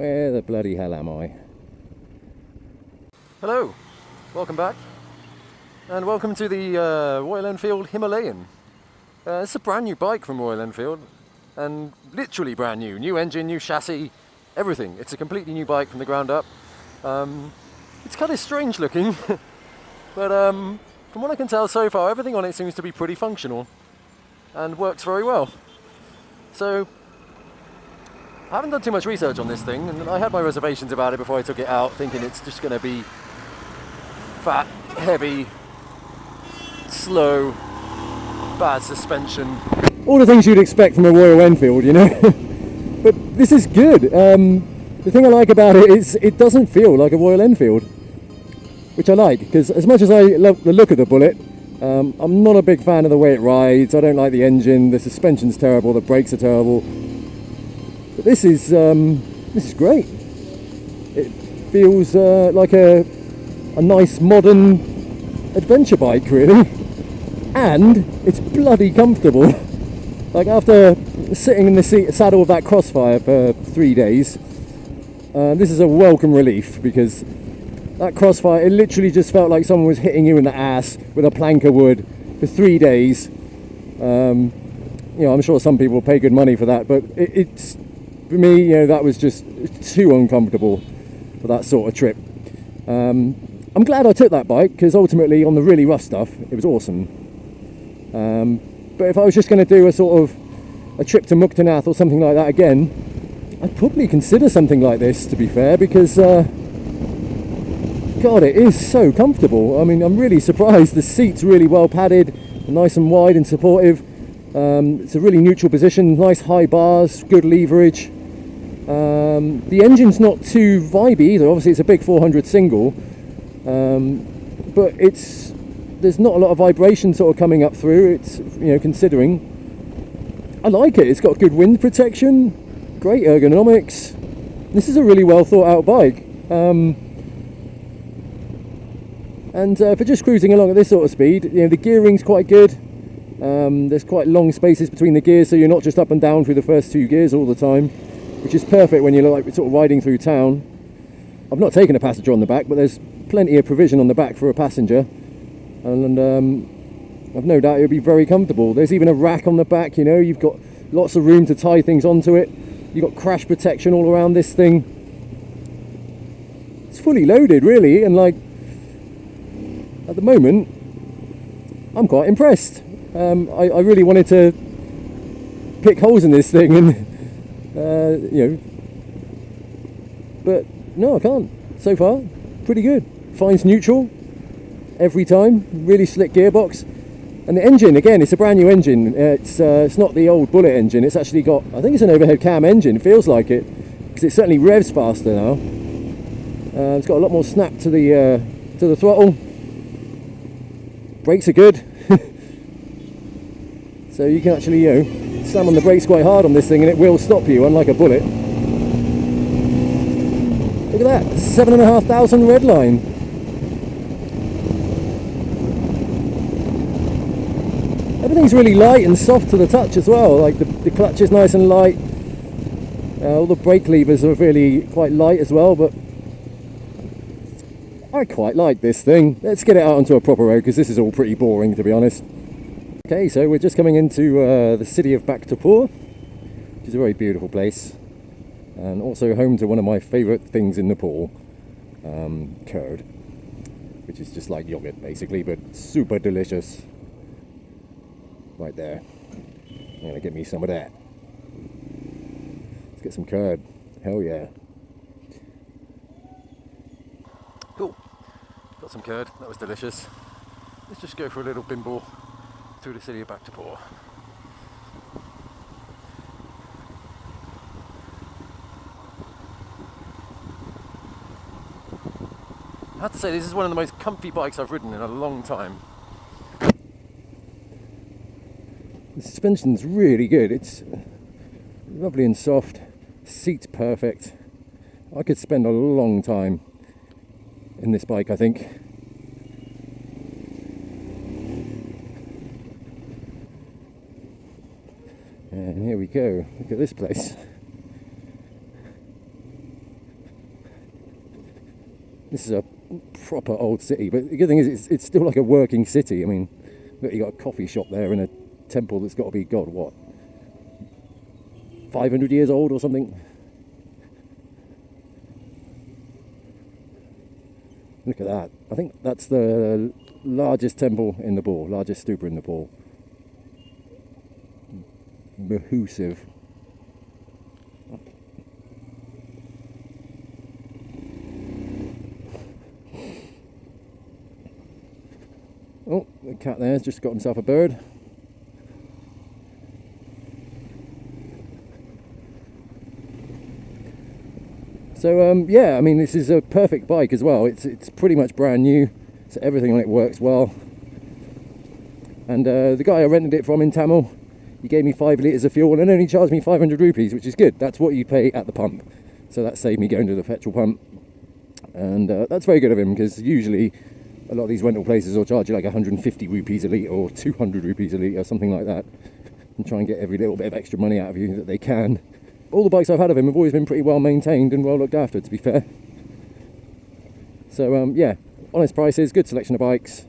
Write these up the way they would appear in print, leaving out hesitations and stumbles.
Where the bloody hell am I? Hello, welcome back, and welcome to the Royal Enfield Himalayan. It's a brand new bike from Royal Enfield, and literally brand new. New engine, new chassis, everything. It's a completely new bike from the ground up. It's kind of strange looking, but from what I can tell so far, everything on it seems to be pretty functional and works very well. So, I haven't done too much research on this thing, and I had my reservations about it before I took it out, thinking it's just going to be fat, heavy, slow, bad suspension. All the things you'd expect from a Royal Enfield, you know. But this is good. The thing I like about it is it doesn't feel like a Royal Enfield, which I like, because as much as I love the look of the Bullet, I'm not a big fan of the way it rides. I don't like the engine, the suspension's terrible, the brakes are terrible. But this is great. It feels like a nice modern adventure bike, really, and it's bloody comfortable. Like, after sitting in the saddle of that Crossfire for 3 days, this is a welcome relief, because that Crossfire, it literally just felt like someone was hitting you in the ass with a plank of wood for 3 days. You know, I'm sure some people will pay good money for that, but it's for me, you know, that was just too uncomfortable for that sort of trip. I'm glad I took that bike, because ultimately on the really rough stuff it was awesome. But if I was just going to do a sort of a trip to Muktanath or something like that again, I'd probably consider something like this, to be fair, because God, it is so comfortable. I mean, I'm really surprised. The seat's really well padded, nice and wide and supportive. It's a really neutral position, nice high bars, good leverage. The engine's not too vibey either. Obviously it's a big 400 single, but there's not a lot of vibration sort of coming up through. It's, you know, considering. I like it. It's got good wind protection, great ergonomics. This is a really well thought out bike. And for just cruising along at this sort of speed, you know, the gearing's quite good. There's quite long spaces between the gears, so you're not just up and down through the first 2 gears all the time, which is perfect when you're like sort of riding through town. I've not taken a passenger on the back, but there's plenty of provision on the back for a passenger, and I've no doubt it'll be very comfortable. There's even a rack on the back, you know, you've got lots of room to tie things onto it. You've got crash protection all around this thing. It's fully loaded, really, and like, at the moment, I'm quite impressed. I really wanted to pick holes in this thing, and you know, but no, I can't. So far, pretty good. Finds neutral every time. Really slick gearbox, and the engine, again, it's a brand new engine. It's not the old Bullet engine. It's actually got, I think it's an overhead cam engine. It feels like it, because it certainly revs faster now. It's got a lot more snap to the throttle. Brakes are good. So you can actually, you know, slam on the brakes quite hard on this thing and it will stop you, unlike a Bullet. Look at that, 7,500 red line. Everything's really light and soft to the touch as well. Like the clutch is nice and light. All the brake levers are really quite light as well, but I quite like this thing. Let's get it out onto a proper road, because this is all pretty boring, to be honest. Okay, so we're just coming into the city of Bhaktapur, which is a very beautiful place, and also home to one of my favourite things in Nepal, curd, which is just like yogurt basically, but super delicious. Right there. I'm gonna get me some of that. Let's get some curd. Hell yeah. Cool. Got some curd. That was delicious. Let's just go for a little bimble through the city of Bhaktapur. I have to say, this is one of the most comfy bikes I've ridden in a long time. The suspension's really good. It's lovely and soft. Seat's perfect. I could spend a long time in this bike, I think. And here we go. Look at this place. This is a proper old city, but the good thing is it's still like a working city. I mean, look, you got a coffee shop there and a temple that's got to be, God, what, 500 years old or something? Look at that. I think that's the largest temple in Nepal, largest stupa in Nepal. Mahusive. Oh, the cat there's just got himself a bird. So yeah, I mean, this is a perfect bike as well. It's pretty much brand new, so everything on it works well. And the guy I rented it from in Tamil, he gave me 5 litres of fuel and only charged me 500 rupees, which is good. That's what you pay at the pump. So that saved me going to the petrol pump. And that's very good of him, because usually a lot of these rental places will charge you like 150 rupees a litre or 200 rupees a litre or something like that, and try and get every little bit of extra money out of you that they can. All the bikes I've had of him have always been pretty well maintained and well looked after, to be fair. So yeah, honest prices, good selection of bikes.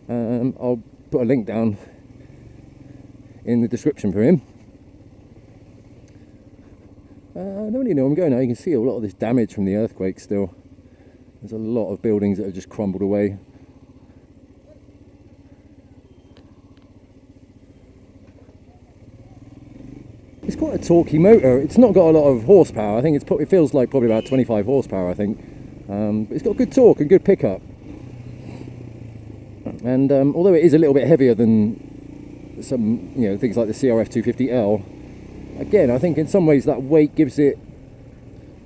I'll put a link down in the description for him. I don't really know where I'm going now. You can see a lot of this damage from the earthquake still. There's a lot of buildings that have just crumbled away. It's quite a torquey motor. It's not got a lot of horsepower. I think it feels like probably about 25 horsepower, I think. But it's got good torque and good pickup. And although it is a little bit heavier than some, you know, things like the CRF 250L, again, I think in some ways that weight gives it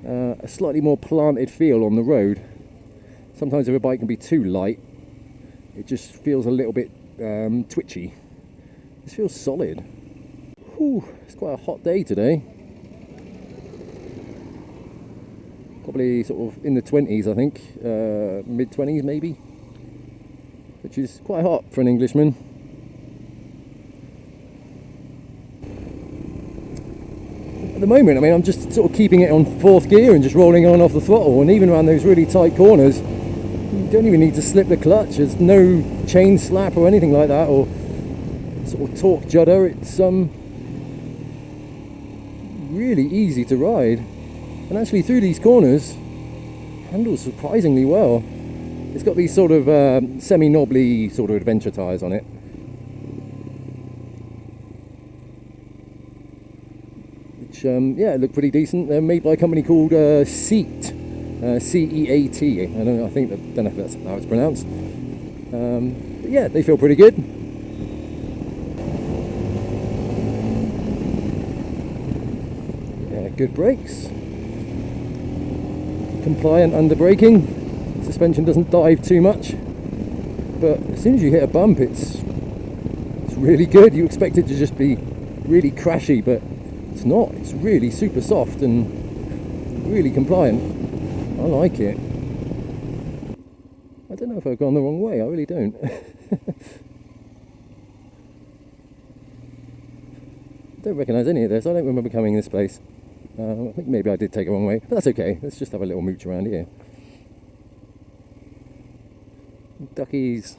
a slightly more planted feel on the road. Sometimes if a bike can be too light, it just feels a little bit twitchy. This feels solid. Whew, it's quite a hot day today. Probably sort of in the 20s, I think, mid-20s maybe, which is quite hot for an Englishman. At the moment, I mean, I'm just sort of keeping it on 4th gear and just rolling on off the throttle, and even around those really tight corners, you don't even need to slip the clutch. There's no chain slap or anything like that, or sort of torque judder. It's really easy to ride, and actually through these corners handles surprisingly well. It's got these sort of semi-knobbly sort of adventure tyres on it, which yeah, look pretty decent. They're made by a company called Seat, C-E-A-T. I don't know if that's how it's pronounced. But yeah, they feel pretty good. Good brakes, compliant under braking, suspension doesn't dive too much, but as soon as you hit a bump it's really good. You expect it to just be really crashy, but it's not. It's really super soft and really compliant. I like it. I don't know if I've gone the wrong way, I really don't. I don't recognise any of this. I don't remember coming in this place. I think maybe I did take a wrong way, but that's okay. Let's just have a little mooch around here. Duckies.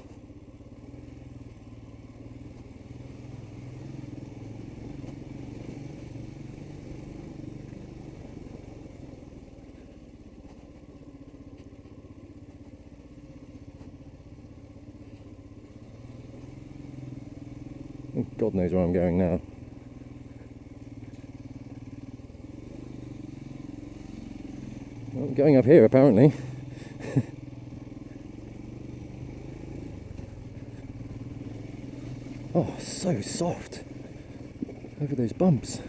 God knows where I'm going now. Well, I'm going up here apparently. Oh, so soft over those bumps.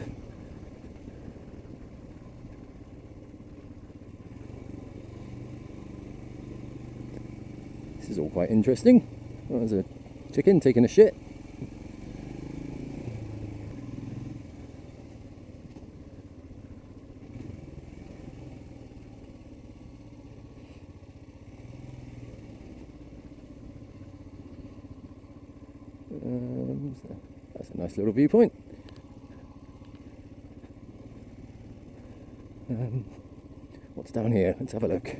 This is all quite interesting. Oh, there's a chicken taking a shit. That's a nice little viewpoint. What's down here? Let's have a look.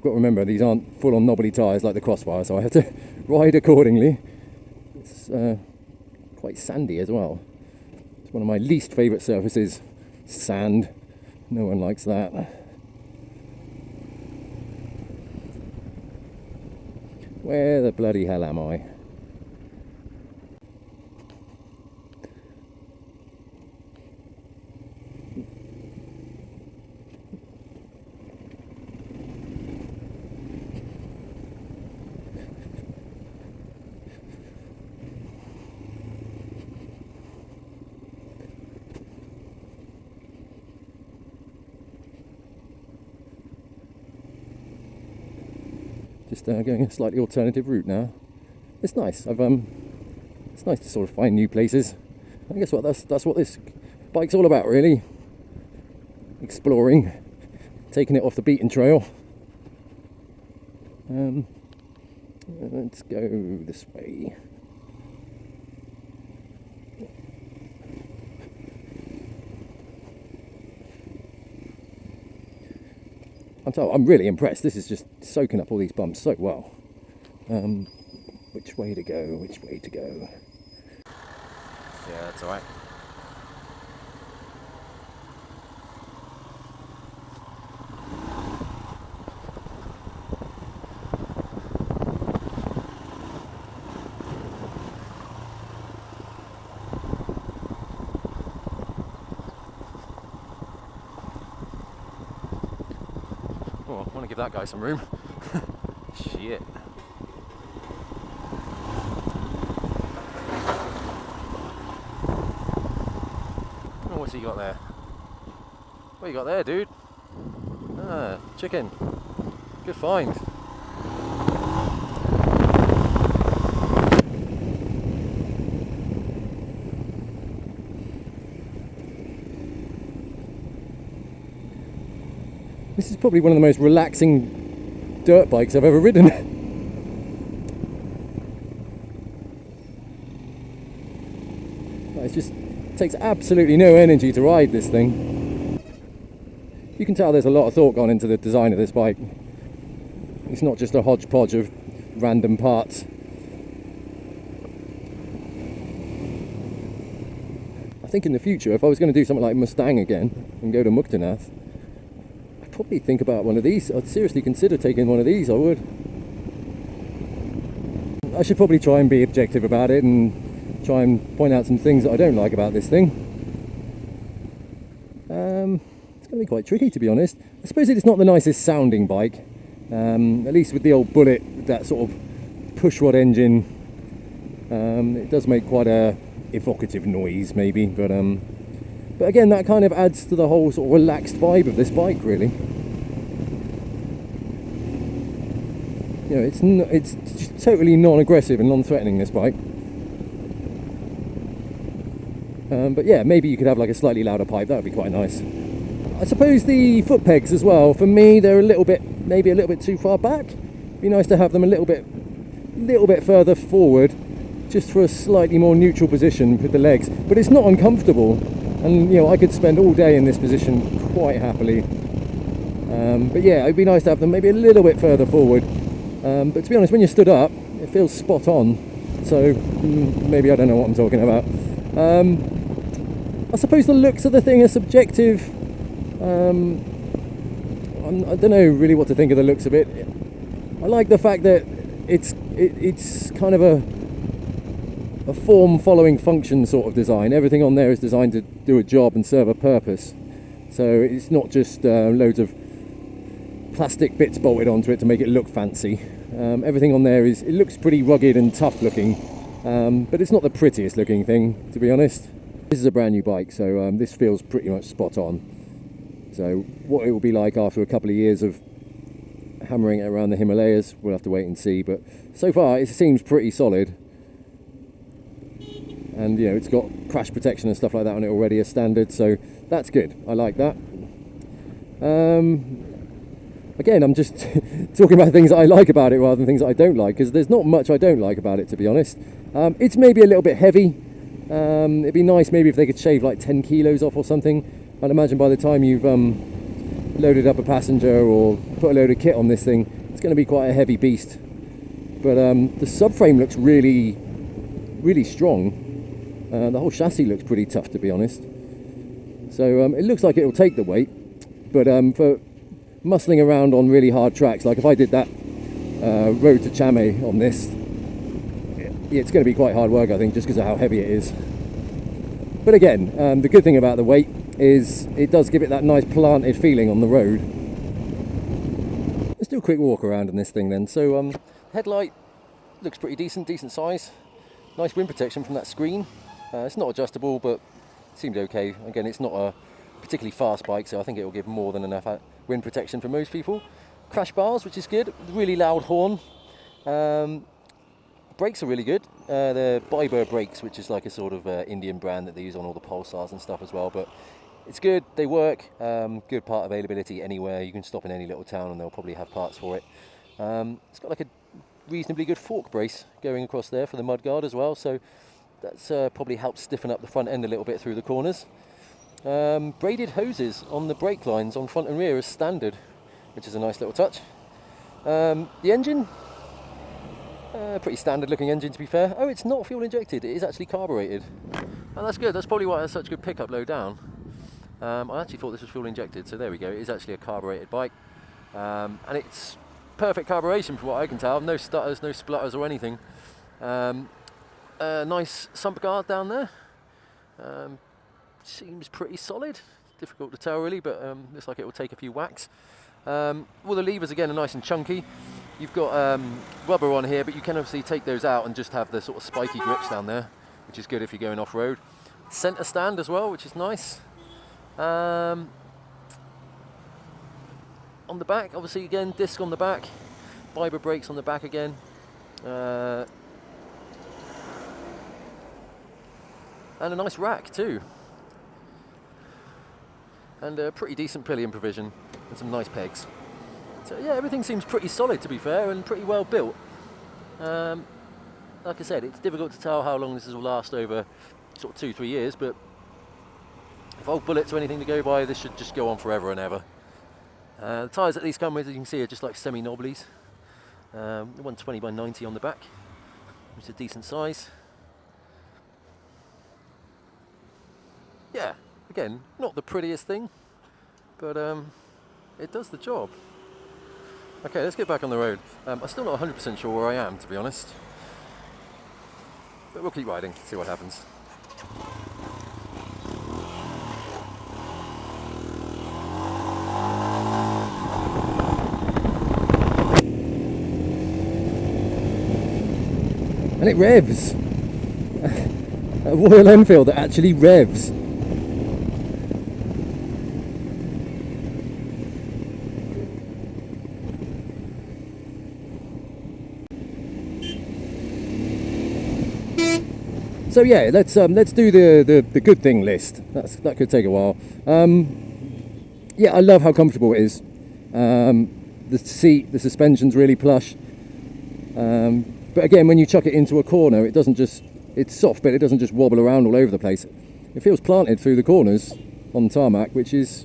I've got to remember these aren't full-on knobbly tyres like the Crossfire, so I have to ride accordingly. It's quite sandy as well. It's one of my least favourite surfaces, sand. No one likes that. Where the bloody hell am I? Just going a slightly alternative route now. It's nice. It's nice to sort of find new places. I guess that's what this bike's all about, really. Exploring, taking it off the beaten trail. Let's go this way. I'm really impressed. This is just soaking up all these bumps so well. Which way to go? Which way to go? Yeah, that's alright. Oh, I want to give that guy some room. Shit. Oh, what's he got there? What you got there, dude? Ah, chicken. Good find. This is probably one of the most relaxing dirt bikes I've ever ridden. It takes absolutely no energy to ride this thing. You can tell there's a lot of thought gone into the design of this bike. It's not just a hodgepodge of random parts. I think in the future, if I was going to do something like Mustang again and go to Muktanath, probably think about one of these. I'd seriously consider taking one of these. I would. I should probably try and be objective about it and try and point out some things that I don't like about this thing. It's going to be quite tricky, to be honest. I suppose it's not the nicest sounding bike, at least with the old Bullet, that sort of pushrod engine. It does make quite a evocative noise, maybe, but again, that kind of adds to the whole sort of relaxed vibe of this bike, really. You know, it's just totally non-aggressive and non-threatening, this bike. But yeah, maybe you could have like a slightly louder pipe. That would be quite nice. I suppose the foot pegs as well, for me, they're maybe a little bit too far back. Be nice to have them a little bit further forward, just for a slightly more neutral position with the legs. But it's not uncomfortable. And, you know, I could spend all day in this position quite happily. But yeah, it'd be nice to have them maybe a little bit further forward. But to be honest, when you're stood up, it feels spot on. So maybe I don't know what I'm talking about. I suppose the looks of the thing are subjective. I don't know really what to think of the looks of it. I like the fact that it's kind of a form following function sort of design. Everything on there is designed to do a job and serve a purpose, so it's not just loads of plastic bits bolted onto it to make it look fancy. Everything on there it looks pretty rugged and tough looking, but it's not the prettiest looking thing, to be honest. This is a brand new bike, so this feels pretty much spot on. So what it will be like after a couple of years of hammering it around the Himalayas, we'll have to wait and see, but so far it seems pretty solid. And you know, it's got crash protection and stuff like that on it already as standard, so that's good. I like that. Again, I'm just talking about things that I like about it rather than things that I don't like, because there's not much I don't like about it, to be honest. It's maybe a little bit heavy. It'd be nice maybe if they could shave like 10 kilos off or something. I'd imagine by the time you've loaded up a passenger or put a load of kit on this thing, it's going to be quite a heavy beast. But the subframe looks really, really strong. The whole chassis looks pretty tough, to be honest. So it looks like it'll take the weight, but for muscling around on really hard tracks, like if I did that road to Chame on this, it's going to be quite hard work, I think, just because of how heavy it is. But again, the good thing about the weight is it does give it that nice planted feeling on the road. Let's do a quick walk around on this thing then. So headlight looks pretty decent size. Nice wind protection from that screen. It's not adjustable, but seemed okay. Again, it's not a particularly fast bike, so I think it will give more than enough wind protection for most people. Crash bars, which is good. Really loud horn. Brakes are really good. They're Biber brakes, which is like a sort of Indian brand that they use on all the Pulsars and stuff as well. But it's good. They work. Good part availability anywhere. You can stop in any little town and they'll probably have parts for it. It's got like a reasonably good fork brace going across there for the mudguard as well. So that's probably helped stiffen up the front end a little bit through the corners. Braided hoses on the brake lines on front and rear is standard, which is a nice little touch. The engine, pretty standard looking engine, to be fair. Oh, it's not fuel injected, it is actually carbureted. Oh, that's good. That's probably why it has such good pickup low down. I actually thought this was fuel injected, so there we go. It is actually a carbureted bike, and it's perfect carburation from what I can tell. No stutters, no splutters or anything. Nice sump guard down there. Seems pretty solid. Difficult to tell really, but looks like it will take a few whacks. All the levers again are nice and chunky. You've got rubber on here, but you can obviously take those out and just have the sort of spiky grips down there, which is good if you're going off-road. Centre stand as well, which is nice. On the back, obviously again, disc on the back, Biber brakes on the back again. And a nice rack too. And a pretty decent pillion provision and some nice pegs. So yeah, everything seems pretty solid, to be fair, and pretty well built. Like I said, it's difficult to tell how long this will last over sort of 2-3 years, but if old bullets are anything to go by, this should just go on forever and ever. The tyres that these come with, as you can see, are just like semi-knobblies. 120 by 90 on the back, which is a decent size. Yeah, again, not the prettiest thing, but it does the job. Okay, let's get back on the road. I'm still not 100% sure where I am, to be honest. But we'll keep riding, see what happens. And it revs. A Royal Enfield that actually revs. So yeah, let's do the good thing list. That could take a while. Yeah, I love how comfortable it is. The seat, the suspension's really plush. But again, when you chuck it into a corner, it doesn't just, it's soft, but it doesn't just wobble around all over the place. It feels planted through the corners on tarmac, which is,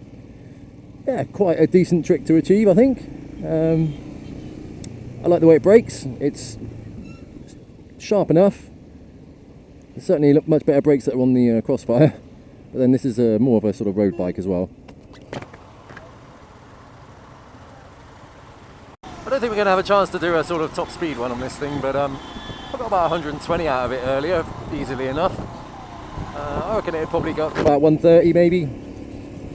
yeah, quite a decent trick to achieve, I think. I like the way it brakes. It's sharp enough. There's certainly much better brakes that are on the Crossfire, but then this is more of a sort of road bike as well. I don't think we're going to have a chance to do a sort of top speed one on this thing, but I got about 120 out of it earlier, easily enough. I reckon it probably got to about 130 maybe.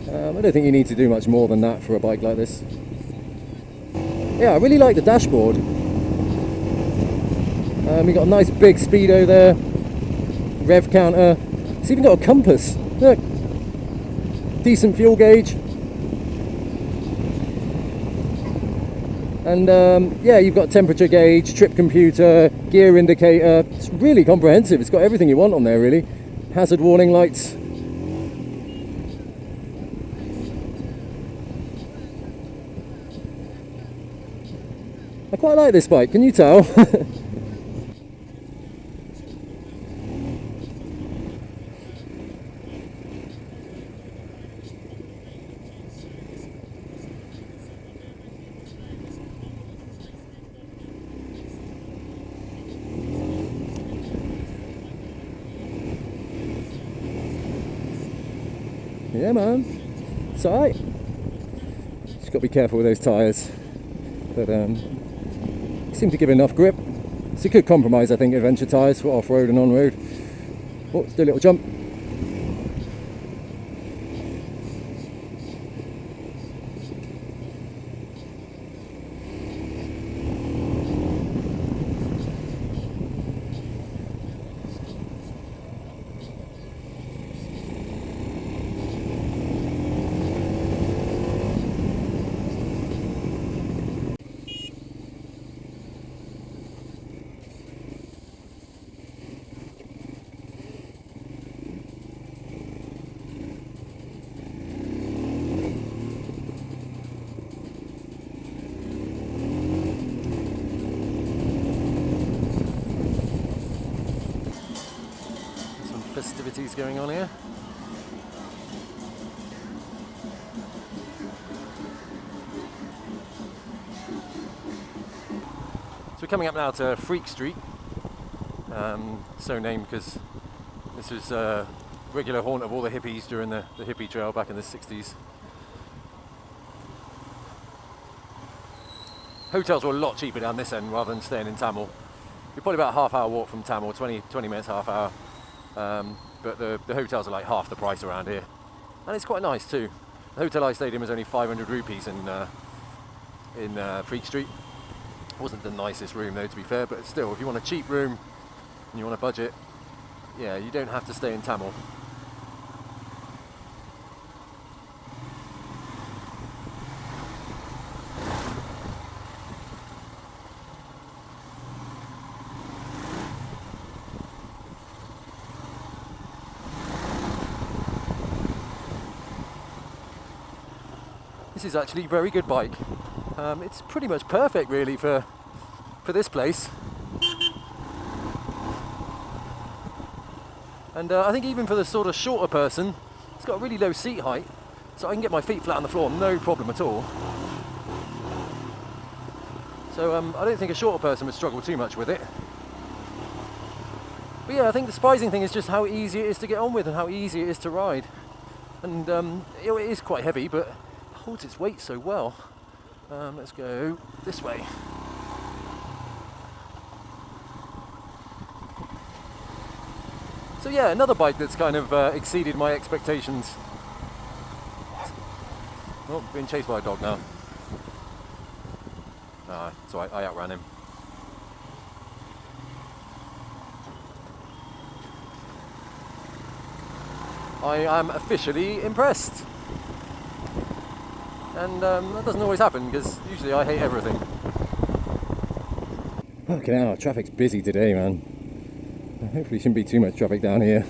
I don't think you need to do much more than that for a bike like this. Yeah, I really like the dashboard. We've got a nice big speedo there, rev counter. It's even got a compass. Look, decent fuel gauge. And yeah, you've got temperature gauge, trip computer, gear indicator. It's really comprehensive. It's got everything you want on there, really. Hazard warning lights. I quite like this bike, can you tell? Yeah, man. It's alright. Just got to be careful with those tyres. But seem to give enough grip. It's a good compromise, I think, adventure tyres for off-road and on-road. Oh, let's do a little jump. Festivities going on here. So we're coming up now to Freak Street, so named because this was a regular haunt of all the hippies during the hippie trail back in the 60s. Hotels were a lot cheaper down this end rather than staying in Tamil. You're probably about a half-hour walk from Tamil, 20 minutes, half hour. But the hotels are like half the price around here, and it's quite nice too. The hotel I stayed in was only 500 rupees in Freak Street. It wasn't the nicest room though, to be fair, but still, if you want a cheap room and you want a budget, yeah, you don't have to stay in Tamil. This is actually a very good bike. It's pretty much perfect really for this place. And I think even for the sort of shorter person, it's got a really low seat height, so I can get my feet flat on the floor, no problem at all. So I don't think a shorter person would struggle too much with it. But yeah, I think the surprising thing is just how easy it is to get on with and how easy it is to ride. And it is quite heavy, but holds its weight so well. Let's go this way. So yeah, another bike that's kind of exceeded my expectations. Oh, being chased by a dog now. So I outran him. I am officially impressed. And that doesn't always happen because usually I hate everything. Fucking hell, traffic's busy today, man. Hopefully shouldn't be too much traffic down here.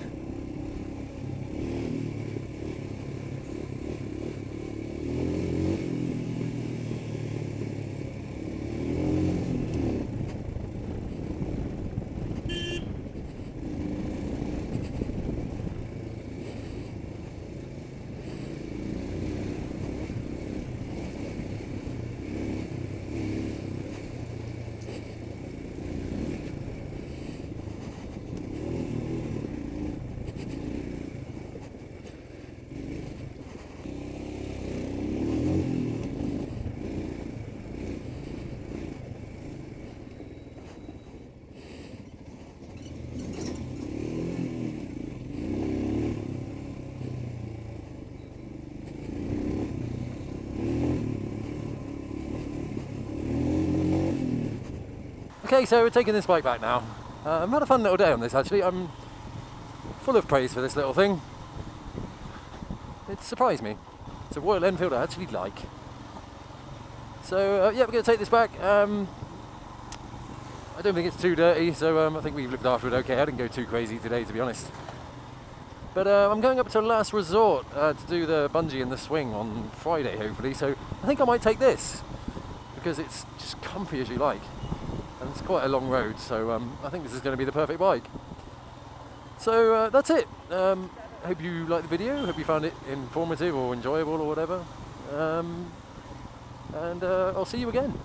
Okay, so we're taking this bike back now. I've had a fun little day on this actually. I'm full of praise for this little thing. It surprised me. It's a Royal Enfield I actually like. So yeah, we're going to take this back. I don't think it's too dirty, so I think we've looked after it okay. I didn't go too crazy today, to be honest. But I'm going up to Last Resort to do the bungee and the swing on Friday, hopefully. So I think I might take this because it's just comfy as you like. And it's quite a long road, so I think this is going to be the perfect bike. So that's it. Hope you liked the video, hope you found it informative or enjoyable or whatever. And I'll see you again.